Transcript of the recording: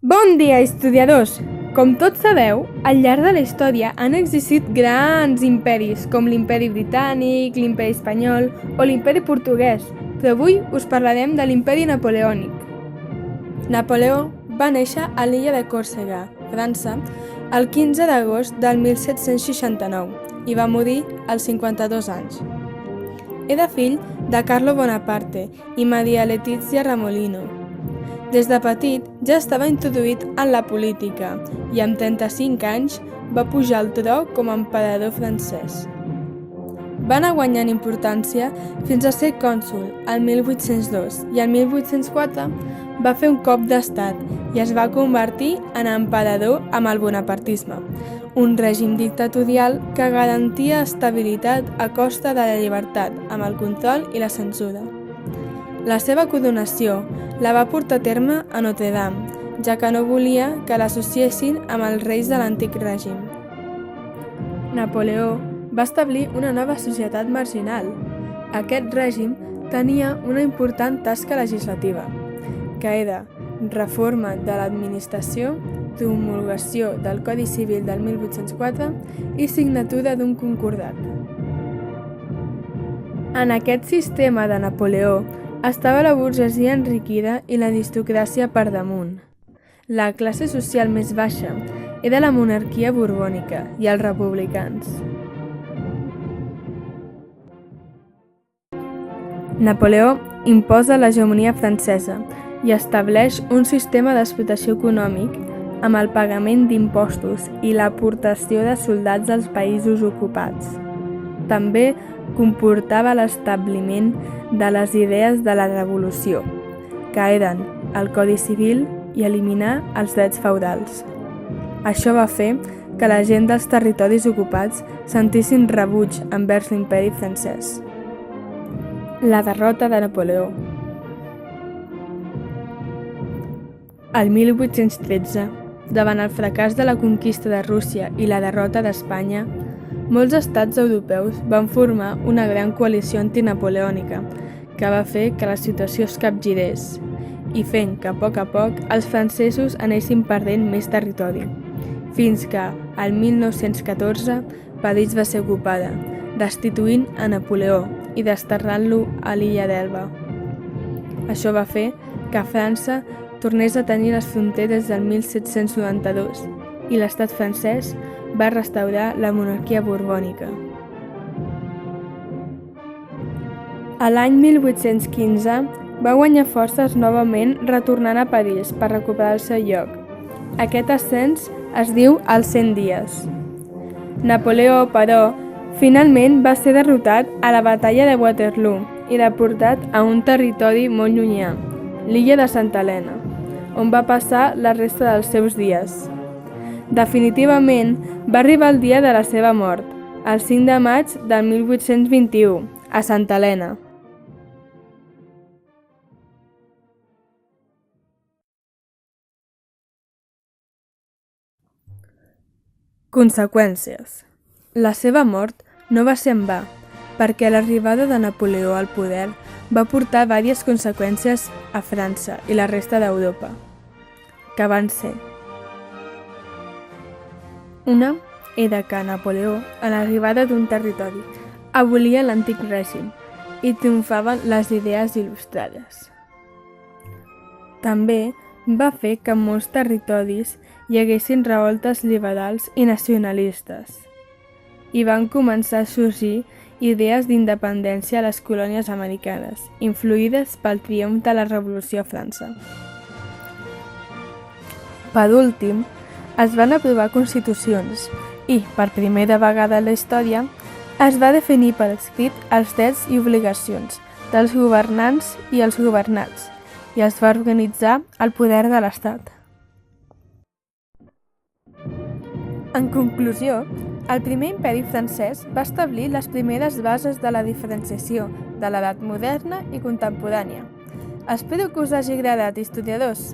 Bon dia, historiadors! Com tots sabeu, al llarg de la història han existit grans imperis, com l'imperi britànic, l'imperi espanyol o l'imperi portuguès, però avui us parlarem de l'imperi napoleònic. Napoleó va néixer a l'illa de Còrsega, França, el 15 d'agost del 1769 i va morir als 52 anys. Era fill de Carlo Bonaparte i Maria Letizia Ramolino. Des de petit ja estava introduït en la política i amb 35 anys va pujar al tro com a emperador francès. Va anar guanyant importància fins a ser cònsol el 1802 i el 1804 va fer un cop d'estat i es va convertir en emperador amb el bonapartisme, un règim dictatorial que garantia estabilitat a costa de la llibertat amb el control i la censura. La seva coronació la va portar a terme a Notre Dame, ja que no volia que l'associessin amb els reis de l'antic règim. Napoleó va establir una nova societat marginal. Aquest règim tenia una important tasca legislativa, que era reforma de l'administració, promulgació del Codi Civil del 1804 i signatura d'un concordat. En aquest sistema de Napoleó estava la burgesia enriquida i l'aristocràcia per damunt. La classe social més baixa era la monarquia borbònica i els republicans. Napoleó imposa l'hegemonia francesa i estableix un sistema d'explotació econòmic amb el pagament d'impostos i l'aportació de soldats als països ocupats. També comportava l'establiment de les idees de la revolució, que eren el Codi Civil i eliminar els drets feudals. Això va fer que la gent dels territoris ocupats sentissin rebuig envers l'imperi francès. La derrota de Napoleó. El 1813, davant el fracàs de la conquista de Rússia i la derrota d'Espanya, molts estats europeus van formar una gran coalició antinapoleònica que va fer que la situació es capgirés i fent que a poc els francesos anessin perdent més territori, fins que, al 1914, París va ser ocupada, destituint a Napoleó i desterrant-lo a l'illa d'Elba. Això va fer que França tornés a tenir les fronteres del 1792 i l'estat francès va restaurar la monarquia borbònica. A l'any 1815 va guanyar forces novament retornant a París per recuperar el seu lloc. Aquest ascens es diu els 100 dies. Napoleó, però, finalment va ser derrotat a la batalla de Waterloo i deportat a un territori molt llunyà, l'illa de Santa Helena, on va passar la resta dels seus dies. Definitivament va arribar el dia de la seva mort, el 5 de maig del 1821, a Santa Helena. Conseqüències. La seva mort no va ser en va, perquè l'arribada de Napoleó al poder va portar diverses conseqüències a França i la resta d'Europa, que van ser: una era que Napoleó, a l'arribada d'un territori, abolia l'antic règim i triomfaven les idees il·lustrades. També va fer que en molts territoris hi haguessin revoltes liberals i nacionalistes i van començar a sorgir idees d'independència a les colònies americanes, influïdes pel triomf de la Revolució a França. Per últim, es van aprovar constitucions i, per primera vegada en la història, es va definir per escrit els drets i obligacions dels governants i els governats i es va organitzar el poder de l'Estat. En conclusió, el primer imperi francès va establir les primeres bases de la diferenciació de l'edat moderna i contemporània. Espero que us hagi agradat, historiadors!